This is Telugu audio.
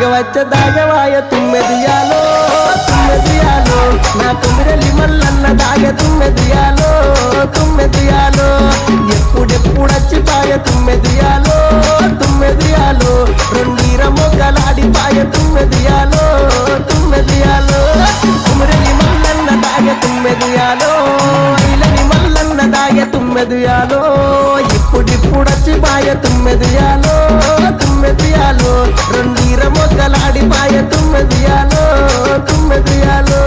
దాగవాయ తుమ్మెదియాలో తుమ్మెదియాలో నా తుమ్మిరెల్లి మల్లన్న దాగ తుమ్మెదియాలో తుమ్మెదియాలో ఎప్పుడెప్పుడచ్చిపాయ తుమ్మెదియాలో తుమ్మెదియాలో రెండీర మొగ్గలాడిపాయ తుమ్మెదియాలో తుమ్మెదియాలో తుమ్మిరెల్లి మల్లన్న దాగ తుమ్మెదియాలో ఇలని మల్లన్న దాగ తుమ్మెదియాలో ఇప్పుడిప్పుడచ్చిపాయ తుమ్మెదియాలో తుమ్మెదియాలో రెండీర మొగ్గలాడిపాయ తుమ్మెదియాలో తుమ్మెదియాలో